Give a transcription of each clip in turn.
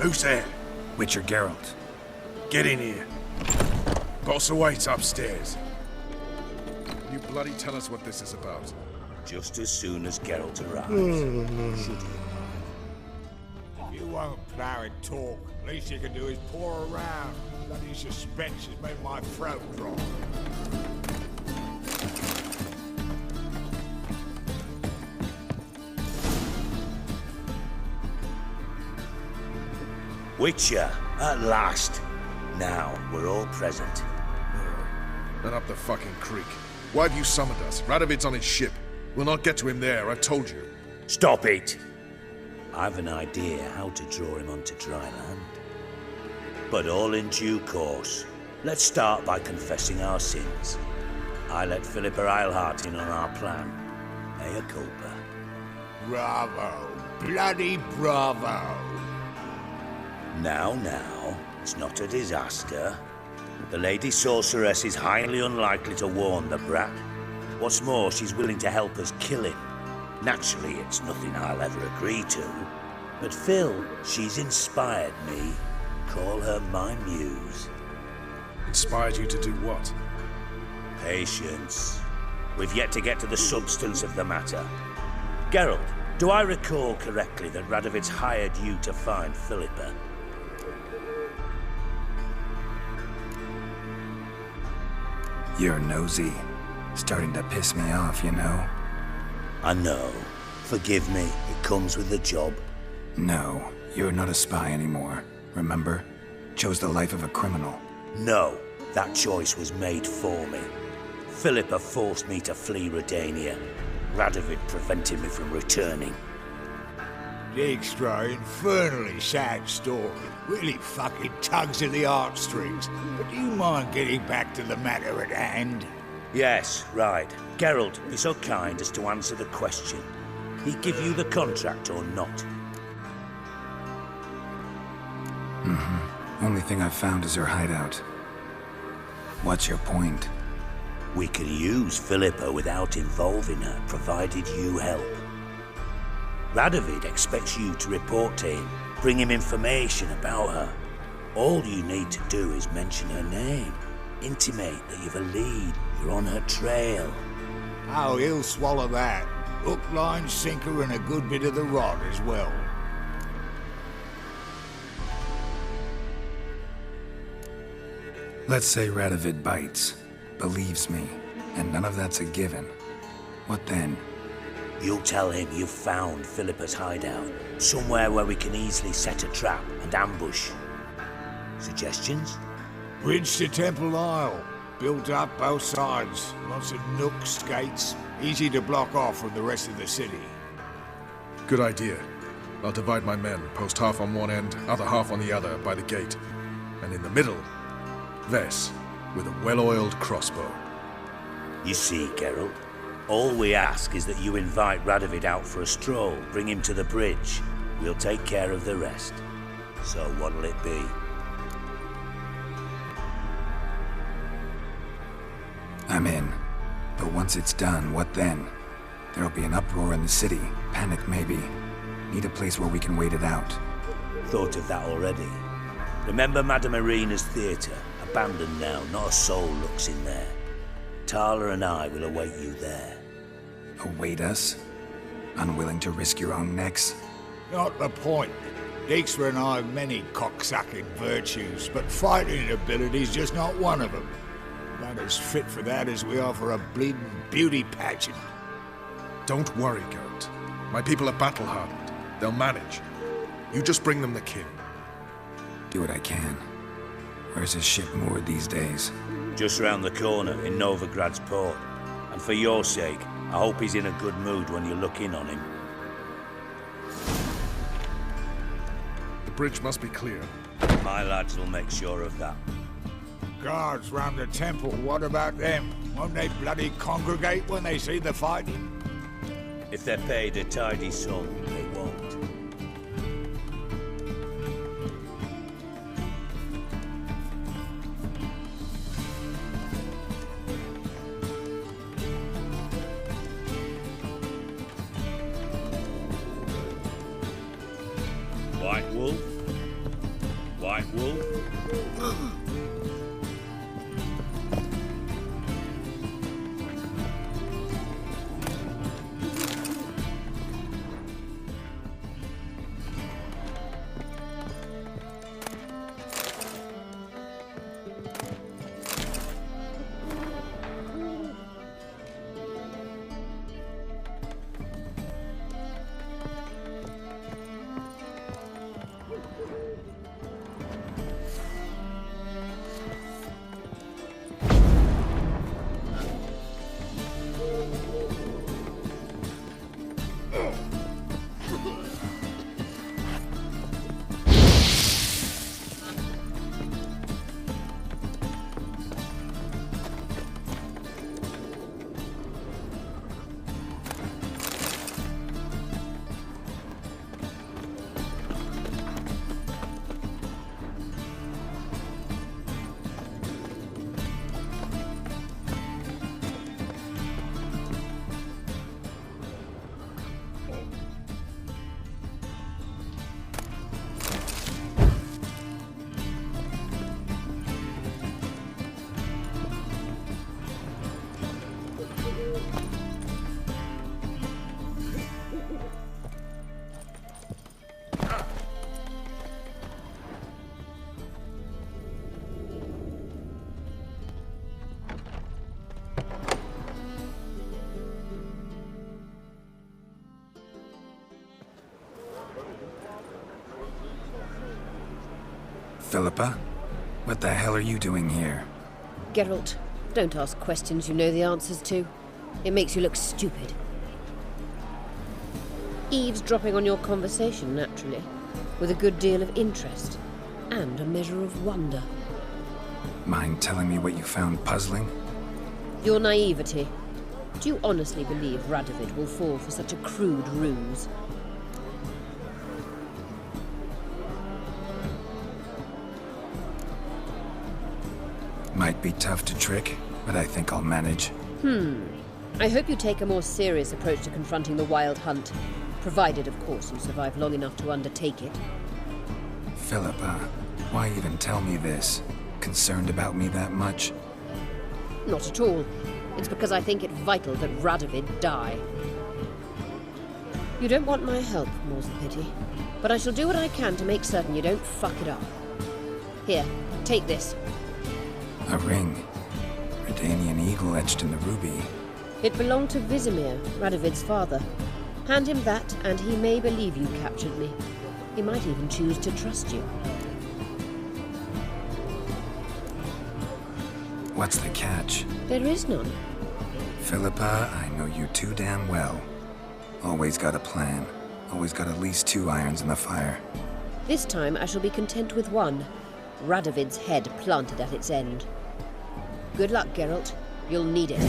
Who's there? Witcher Geralt. Get in here. Boss awaits upstairs. You bloody tell us what this is about. Just as soon as Geralt arrives. Should If you won't plough and talk, least you can do is pour around. Bloody suspense has made my throat dry. Witcher, at last. Now, we're all present. Then up the fucking creek. Why have you summoned us? Radovid's on his ship. We'll not get to him there, I told you. Stop it! I've an idea how to draw him onto dry land. But all in due course. Let's start by confessing our sins. I let Philippa Eilhart in on our plan. Mea culpa. Bravo. Bloody bravo. Now, it's not a disaster. The Lady Sorceress is highly unlikely to warn the brat. What's more, she's willing to help us kill him. Naturally, it's nothing I'll ever agree to. But Phil, she's inspired me. Call her my muse. Inspired you to do what? Patience. We've yet to get to the substance of the matter. Geralt, do I recall correctly that Radovid's hired you to find Philippa? You're nosy. Starting to piss me off, you know? I know. Forgive me, it comes with the job. No, you're not a spy anymore. Remember? Chose the life of a criminal. No, that choice was made for me. Philippa forced me to flee Redania. Radovid prevented me from returning. Dijkstra, infernally sad story. Really fucking tugs at the heartstrings. But do you mind getting back to the matter at hand? Yes, right. Geralt, be so kind as to answer the question. He give you the contract or not? Only thing I've found is her hideout. What's your point? We can use Philippa without involving her, provided you help. Radovid expects you to report to him, bring him information about her. All you need to do is mention her name. Intimate that you've a lead, you're on her trail. Oh, he'll swallow that. Hook, line, sinker, and a good bit of the rod as well. Let's say Radovid bites, believes me, and none of that's a given. What then? You'll tell him you've found Philippa's hideout, somewhere where we can easily set a trap and ambush. Suggestions? Bridge to Temple Isle. Built up both sides. Lots of nooks, gates. Easy to block off from the rest of the city. Good idea. I'll divide my men, post half on one end, other half on the other, by the gate. And in the middle, Ves, with a well-oiled crossbow. You see, Geralt, all we ask is that you invite Radovid out for a stroll, bring him to the bridge. We'll take care of the rest. So what'll it be? I'm in. But once it's done, what then? There'll be an uproar in the city. Panic, maybe. Need a place where we can wait it out. Thought of that already. Remember Madame Irina's theatre? Abandoned now, not a soul looks in there. Tala and I will await you there. Await us? Unwilling to risk your own necks? Not the point. Dijkstra and I have many cocksucking virtues, but fighting ability's just not one of them. Not as fit for that as we are for a bleeding beauty pageant. Don't worry, Geralt. My people are battle-hardened. They'll manage. You just bring them the king. Do what I can. Where's his ship moored these days? Just round the corner in Novigrad's port. And for your sake, I hope he's in a good mood when you look in on him. The bridge must be clear. My lads will make sure of that. Guards round the temple, what about them? Won't they bloody congregate when they see the fighting? If they're paid a tidy sum, they won't. White Wolf? Philippa? What the hell are you doing here? Geralt, don't ask questions you know the answers to. It makes you look stupid. Eavesdropping on your conversation, naturally, with a good deal of interest, and a measure of wonder. Mind telling me what you found puzzling? Your naivety. Do you honestly believe Radovid will fall for such a crude ruse? Might be tough to trick, but I think I'll manage. I hope you take a more serious approach to confronting the Wild Hunt, provided, of course, you survive long enough to undertake it. Philippa, why even tell me this? Concerned about me that much? Not at all. It's because I think it vital that Radovid die. You don't want my help, more's the pity. But I shall do what I can to make certain you don't fuck it up. Here, take this. A ring. Redanian eagle etched in the ruby. It belonged to Vizimir, Radovid's father. Hand him that, and he may believe you captured me. He might even choose to trust you. What's the catch? There is none. Philippa, I know you too damn well. Always got a plan. Always got at least 2 irons in the fire. This time I shall be content with one. Radovid's head planted at its end. Good luck, Geralt. You'll need it.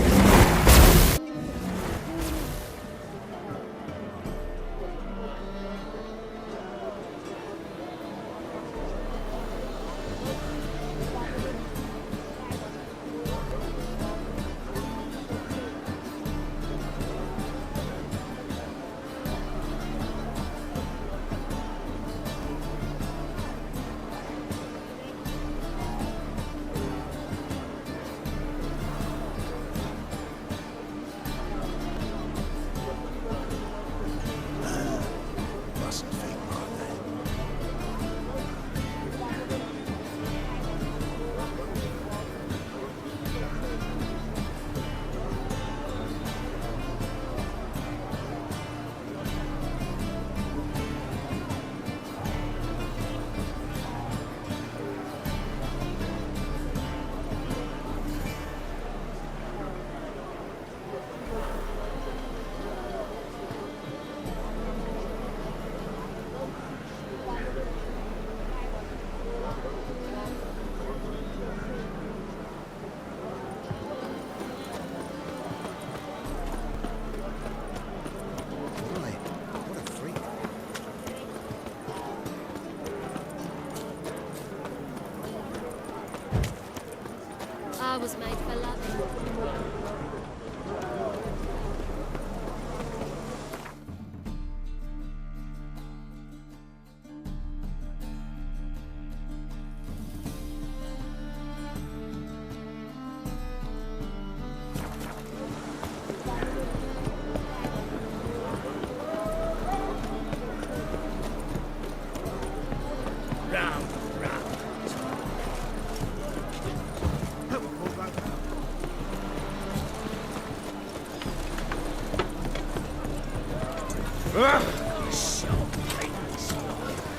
I was made for loving.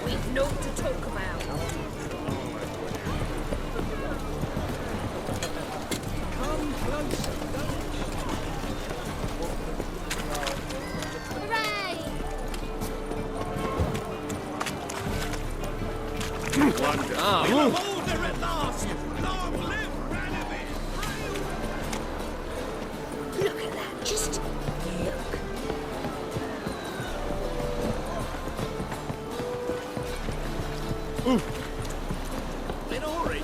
We've naught to talk about. Come closer. Hooray! Order at last! Long live Radovid! Look at that, just look. Minori!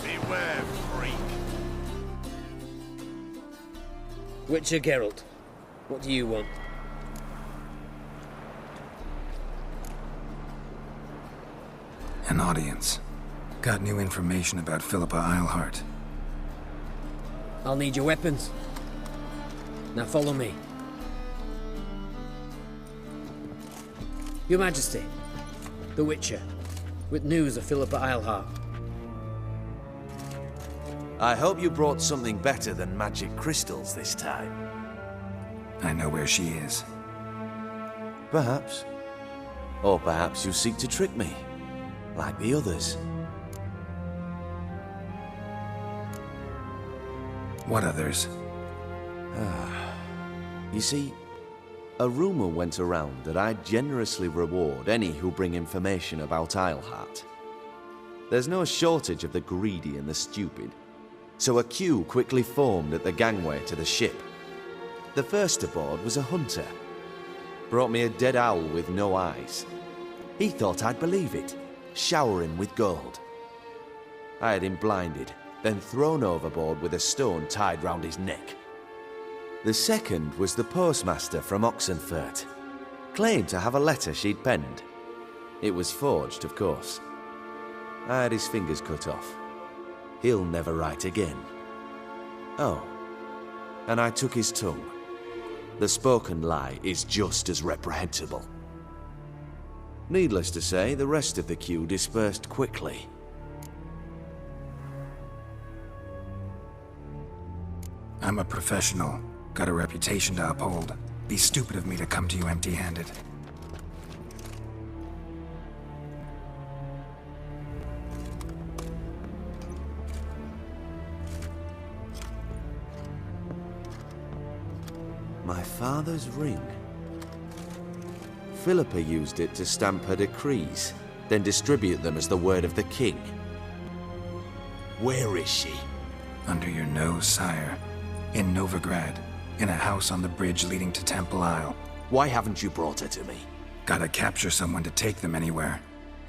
Beware, freak! Witcher Geralt, what do you want? An audience. Got new information about Philippa Eilhart. I'll need your weapons. Now follow me. Your Majesty, the Witcher, with news of Philippa Eilhart. I hope you brought something better than magic crystals this time. I know where she is. Perhaps. Or perhaps you seek to trick me. like the others. What others? You see, a rumor went around that I'd generously reward any who bring information about Isleheart. There's no shortage of the greedy and the stupid, so a queue quickly formed at the gangway to the ship. The first aboard was a hunter. Brought me a dead owl with no eyes. He thought I'd believe it, shower him with gold. I had him blinded, then thrown overboard with a stone tied round his neck. The second was the postmaster from Oxenfurt. Claimed to have a letter she'd penned. It was forged, of course. I had his fingers cut off. He'll never write again. Oh, and I took his tongue. The spoken lie is just as reprehensible. Needless to say, the rest of the queue dispersed quickly. I'm a professional. Got a reputation to uphold. Be stupid of me to come to you empty-handed. My father's ring. Philippa used it to stamp her decrees, then distribute them as the word of the king. Where is she? Under your nose, sire. In Novigrad. In a house on the bridge leading to Temple Isle. Why haven't you brought her to me? Gotta capture someone to take them anywhere.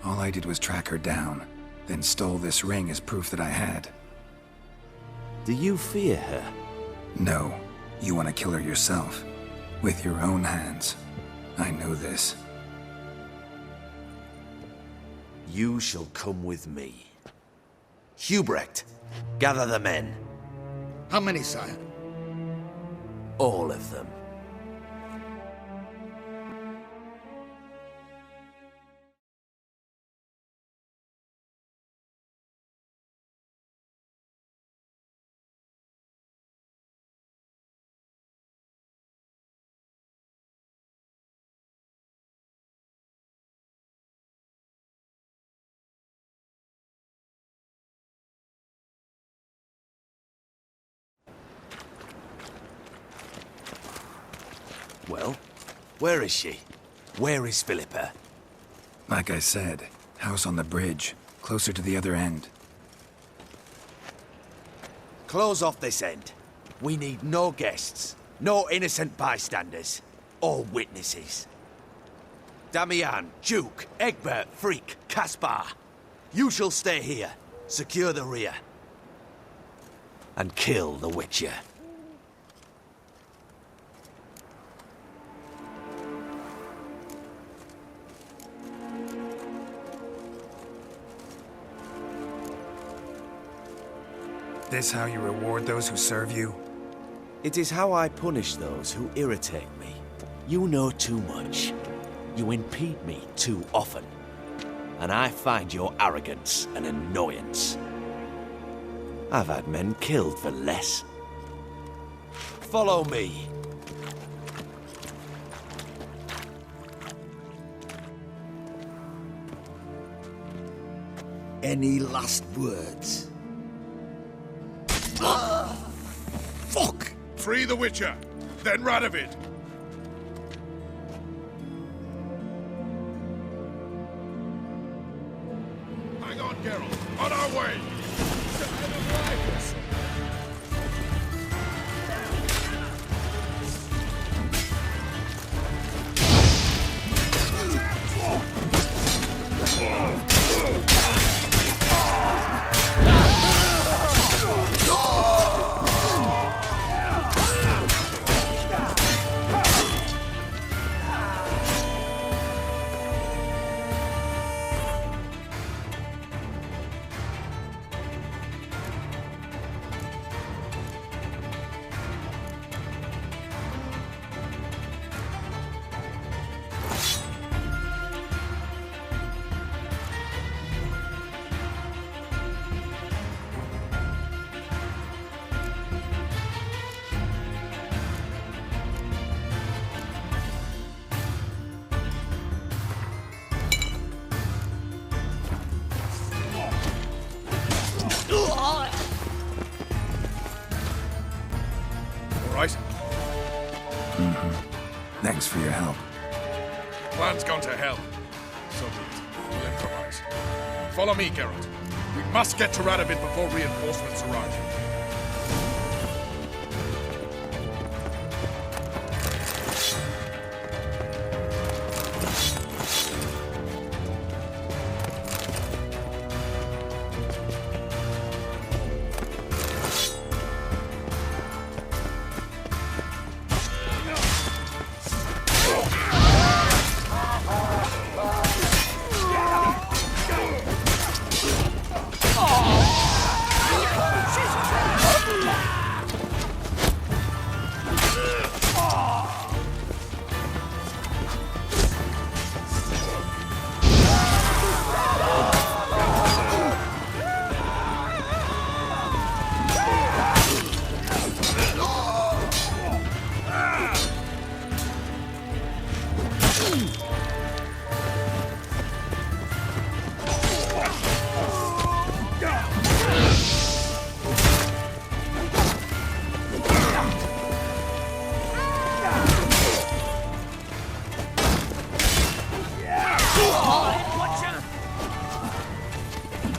All I did was track her down, then stole this ring as proof that I had. Do you fear her? No. You want to kill her yourself. With your own hands. I know this. You shall come with me. Hubrecht, gather the men. How many, sire? All of them. Well, where is she? Where is Philippa? Like I said, house on the bridge, closer to the other end. Close off this end. We need no guests, no innocent bystanders, or witnesses. Damian, Duke, Egbert, Freak, Caspar. You shall stay here, secure the rear, and kill the Witcher. This how you reward those who serve you? It is how I punish those who irritate me. You know too much. You impede me too often. And I find your arrogance an annoyance. I've had men killed for less. Follow me. Any last words? Fuck! Free the Witcher, then Radovid. Hang on, Geralt. On our way. right? Thanks for your help. Plan's gone to hell. So be it. We'll improvise. Follow me, Geralt. We must get to Radovid before reinforcements arrive.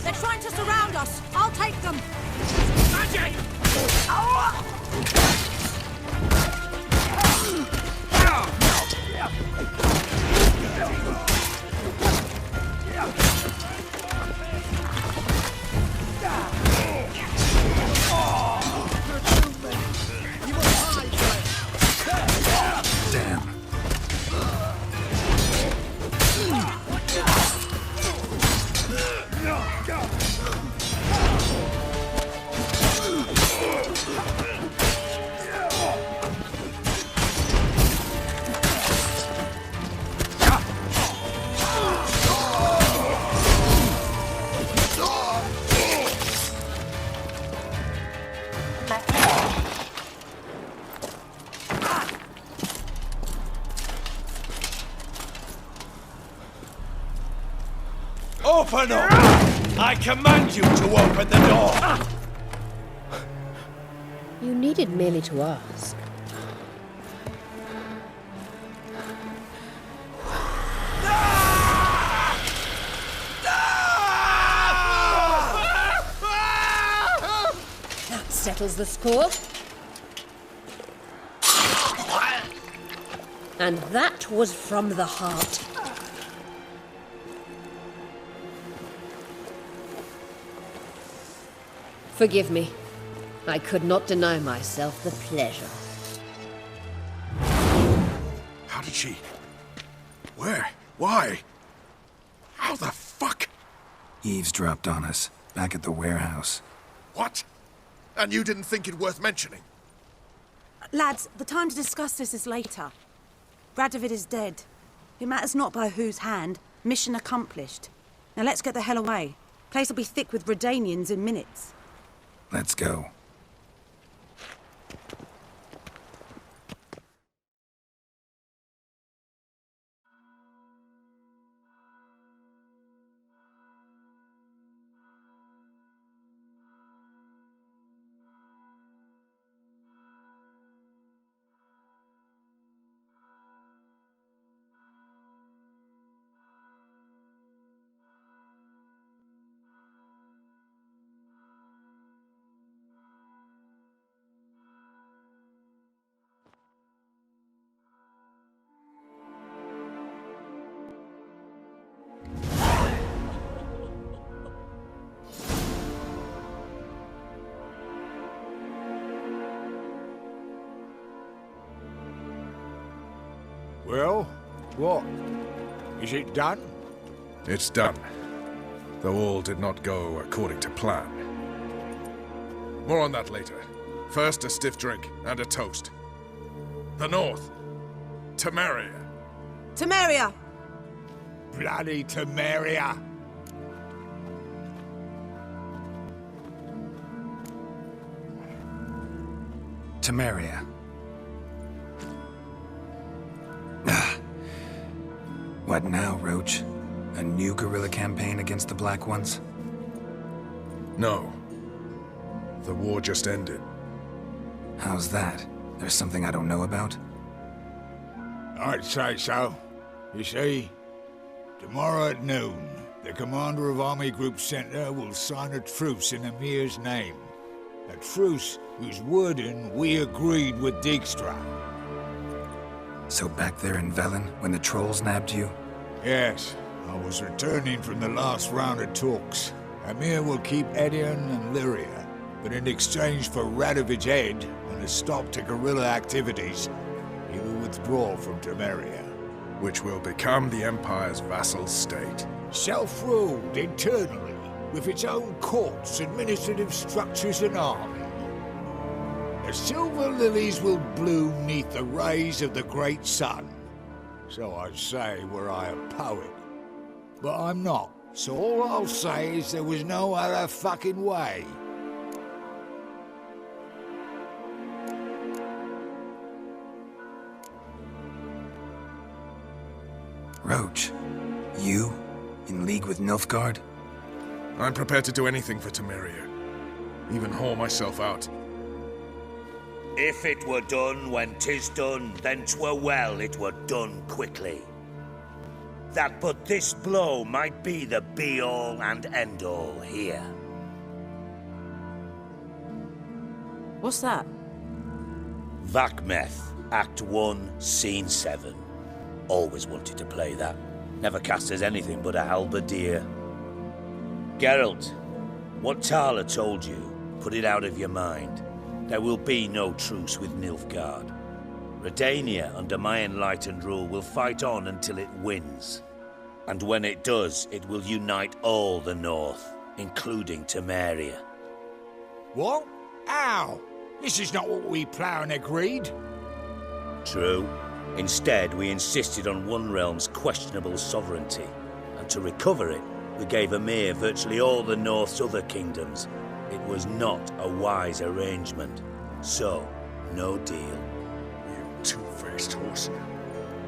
They're trying to surround us. I'll take them. Magic! Damn. Open up! I command you to open the door! You needed merely to ask. That settles the score. And that was from the heart. Forgive me. I could not deny myself the pleasure. How did she? Where? Why? How the fuck? Eavesdropped on us, back at the warehouse. What? And you didn't think it worth mentioning? Lads, the time to discuss this is later. Radovid is dead. It matters not by whose hand. Mission accomplished. Now let's get the hell away. Place will be thick with Redanians in minutes. Let's go. Well, what? Is it done? It's done. Though all did not go according to plan. More on that later. First, a stiff drink and a toast. The North. Temeria. Temeria! Bloody Temeria! Temeria. What now, Roach? A new guerrilla campaign against the Black Ones? No. The war just ended. How's that? There's something I don't know about? I'd say so. You see, tomorrow at noon, the commander of Army Group Center will sign a truce in Emir's name. A truce whose wording we agreed with Dijkstra. So back there in Velen, when the trolls nabbed you? Yes, I was returning from the last round of talks. Emir will keep Edion and Lyria, but in exchange for Radovid's head and a stop to guerrilla activities, he will withdraw from Temeria. Which will become the Empire's vassal state. Self-ruled internally, with its own courts, administrative structures and army. The silver lilies will bloom neath the rays of the great sun. So I say were I a poet. But I'm not, so all I'll say is there was no other fucking way. Roach, you? In league with Nilfgaard? I'm prepared to do anything for Temeria. Even haul myself out. If it were done when 'tis done, then 'twere well it were done quickly. That but this blow might be the be-all and end-all here. What's that? Vakmeth, Act 1, Scene 7. Always wanted to play that. Never cast as anything but a halberdier. Geralt, what Tala told you, put it out of your mind. There will be no truce with Nilfgaard. Redania, under my enlightened rule, will fight on until it wins. And when it does, it will unite all the North, including Temeria. What? How? This is not what we Plough agreed. True. Instead, we insisted on one realm's questionable sovereignty, and to recover it, we gave Emir virtually all the North's other kingdoms. It was not a wise arrangement. So, no deal. You two-faced horse.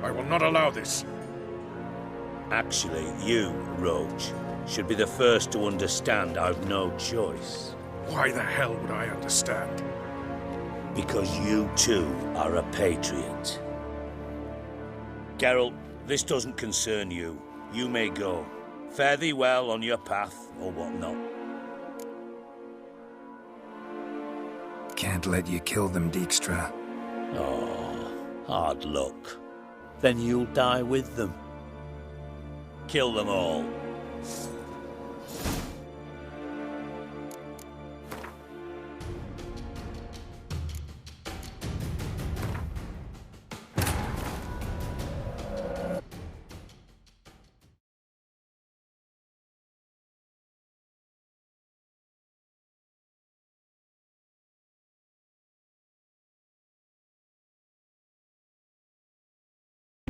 I will not allow this. Actually, you, Roach, should be the first to understand I've no choice. Why the hell would I understand? Because you too are a patriot. Geralt, this doesn't concern you. You may go. Fare thee well on your path, or whatnot. Can't let you kill them, Dijkstra. Oh, hard luck. Then you'll die with them. Kill them all.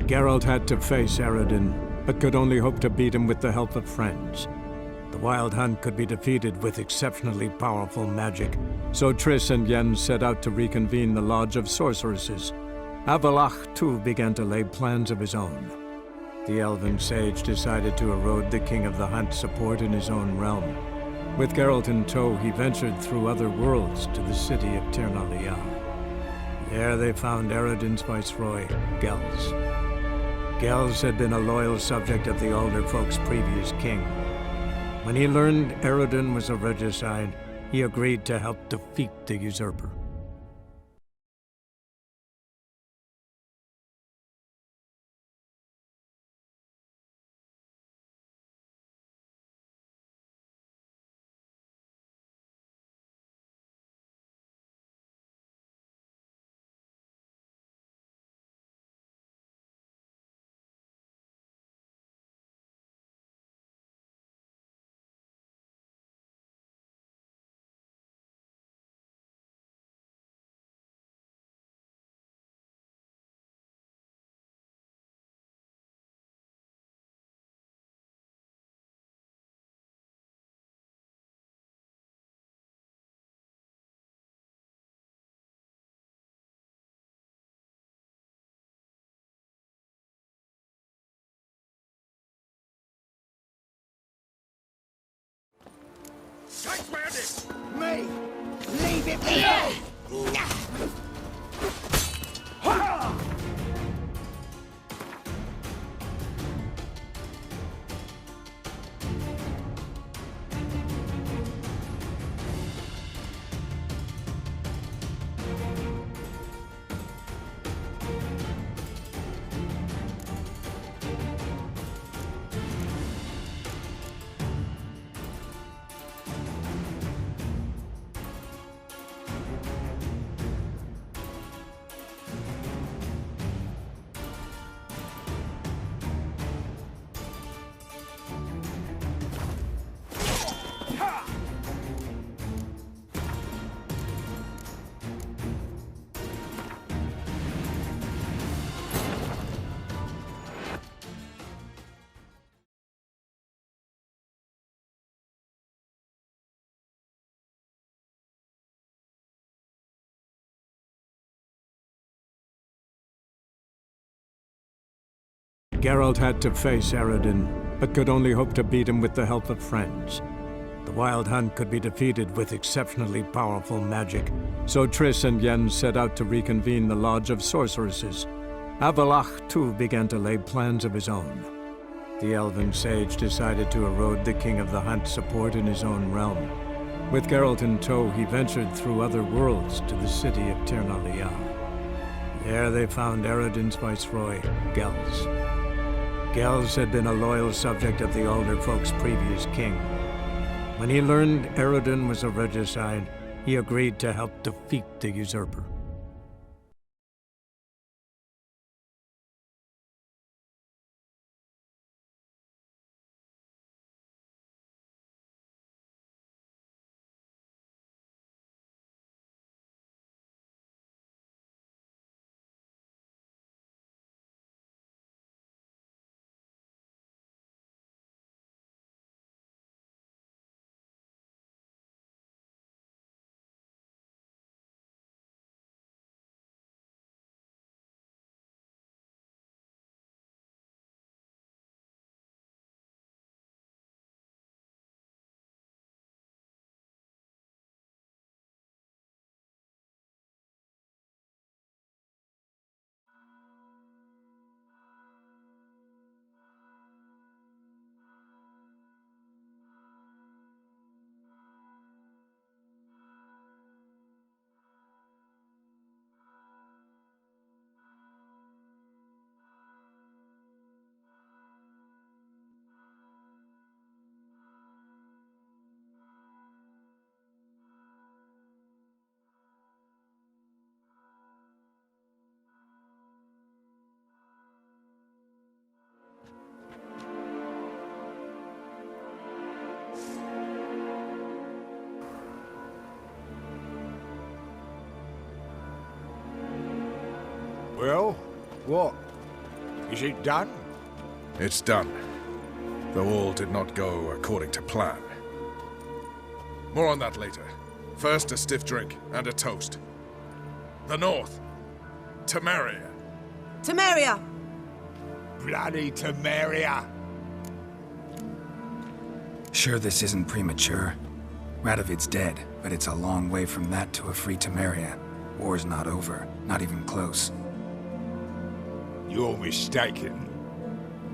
Geralt had to face Eredin, but could only hope to beat him with the help of friends. The Wild Hunt could be defeated with exceptionally powerful magic, so Triss and Yen set out to reconvene the Lodge of Sorceresses. Avallac'h, too, began to lay plans of his own. The elven sage decided to erode the King of the Hunt's support in his own realm. With Geralt in tow, he ventured through other worlds to the city of Tir na Lial. There they found Eredin's viceroy, Gels. Gels had been a loyal subject of the Alderfolk's previous king. When he learned Eredin was a regicide, he agreed to help defeat the usurper. Me! Leave it be! Geralt had to face Eredin, but could only hope to beat him with the help of friends. The Wild Hunt could be defeated with exceptionally powerful magic, so Triss and Yen set out to reconvene the Lodge of Sorceresses. Avallac'h, too, began to lay plans of his own. The elven sage decided to erode the King of the Hunt's support in his own realm. With Geralt in tow, he ventured through other worlds to the city of Tir na Lial. There they found Eredin's viceroy, Gels. Gels had been a loyal subject of the Alder Folk's previous king. When he learned Eredin was a regicide, he agreed to help defeat the usurper. Well, what? Is it done? It's done. Though all did not go according to plan. More on that later. First, a stiff drink and a toast. The North. Temeria. Temeria! Bloody Temeria! Sure this isn't premature. Radovid's dead, but it's a long way from that to a free Temeria. War's not over, not even close. You're mistaken.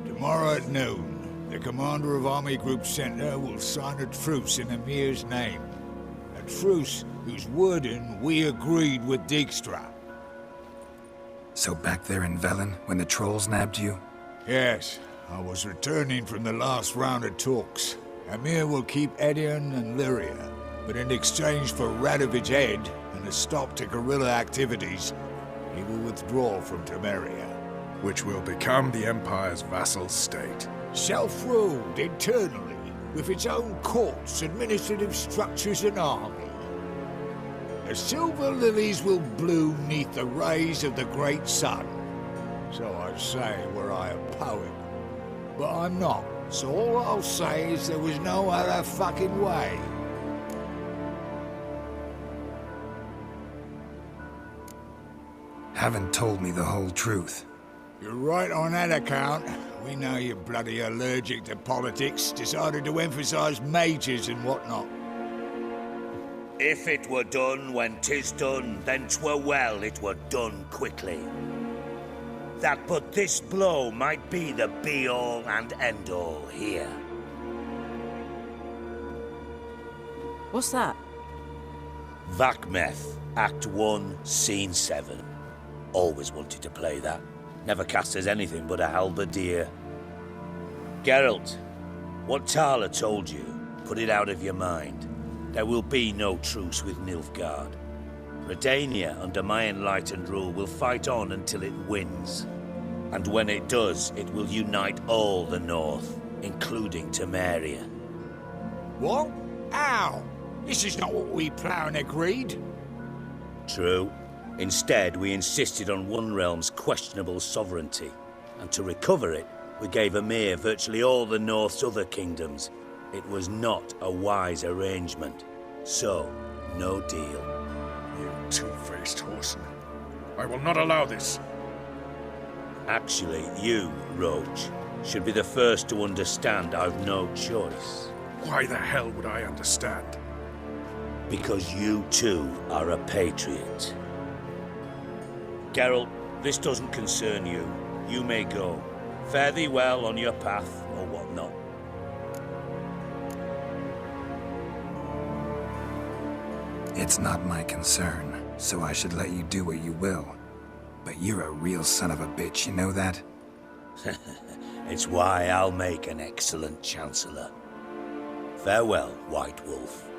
Tomorrow at noon, the commander of Army Group Center will sign a truce in Emir's name. A truce whose wording we agreed with Dijkstra. So back there in Velen, when the trolls nabbed you? Yes, I was returning from the last round of talks. Emir will keep Edion and Lyria, but in exchange for Radovid's head and a stop to guerrilla activities, he will withdraw from Temeria. Which will become the Empire's vassal state. Self-ruled internally, with its own courts, administrative structures and army. The silver lilies will bloom neath the rays of the great sun. So I say were I a poet. But I'm not, so all I'll say is there was no other fucking way. Haven't told me the whole truth. You're right on that account. We know you're bloody allergic to politics, decided to emphasize majors and whatnot. If it were done when 'tis done, then 'twere well it were done quickly. That but this blow might be the be-all and end-all here. What's that? Vakmeth, Act 1, Scene 7. Always wanted to play that. Never cast as anything but a halberdier. Geralt, what Tala told you, put it out of your mind. There will be no truce with Nilfgaard. Redania, under my enlightened rule, will fight on until it wins. And when it does, it will unite all the North, including Temeria. What? How? This is not what we planned and agreed. True. Instead, we insisted on one realm's questionable sovereignty, and to recover it, we gave Emir virtually all the North's other kingdoms. It was not a wise arrangement. So, no deal. You two-faced horseman. I will not allow this. Actually, you, Roach, should be the first to understand I've no choice. Why the hell would I understand? Because you too are a patriot. Geralt, this doesn't concern you. You may go. Fare thee well on your path, or whatnot. It's not my concern, so I should let you do what you will. But you're a real son of a bitch, you know that? It's why I'll make an excellent Chancellor. Farewell, White Wolf.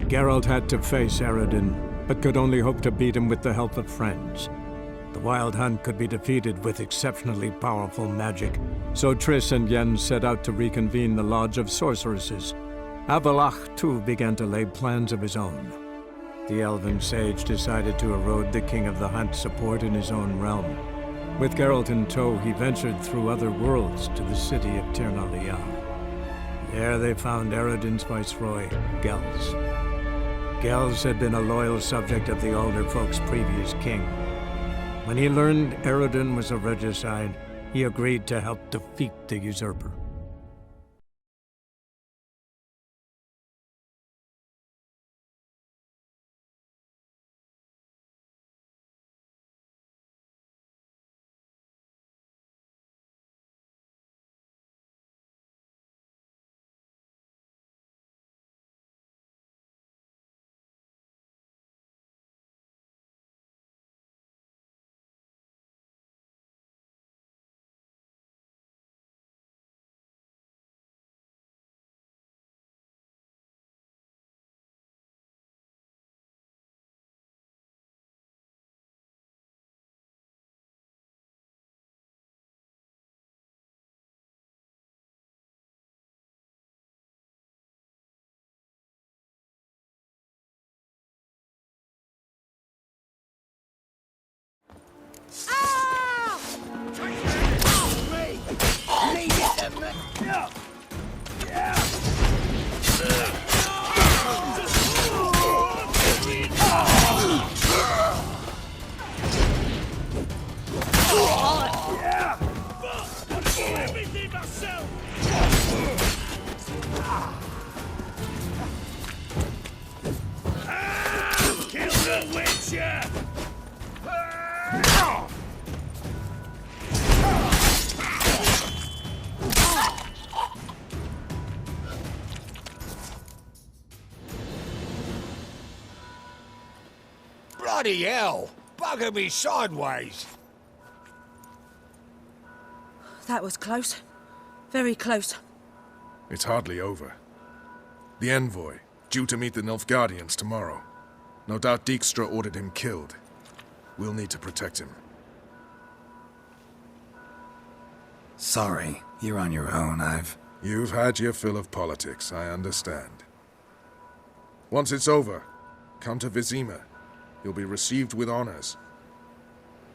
Geralt had to face Eredin, but could only hope to beat him with the help of friends. The Wild Hunt could be defeated with exceptionally powerful magic, so Triss and Yen set out to reconvene the Lodge of Sorceresses. Avallac'h, too, began to lay plans of his own. the elven sage decided to erode the King of the Hunt's support in his own realm. With Geralt in tow, he ventured through other worlds to the city of Tir na Lial. There they found Eredin's viceroy, Gels. Gels had been a loyal subject of the Alder Folk's previous king. When he learned Eredin was a regicide, he agreed to help defeat the usurper. Kill the Witcher! Bloody hell! Bugger me sideways! That was close. Very close. It's hardly over. The envoy, due to meet the Nilfgaardians tomorrow. No doubt Dijkstra ordered him killed. We'll need to protect him. Sorry, you're on your own. You've had your fill of politics, I understand. Once it's over, come to Vizima. You'll be received with honors.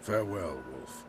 Farewell, Wolf.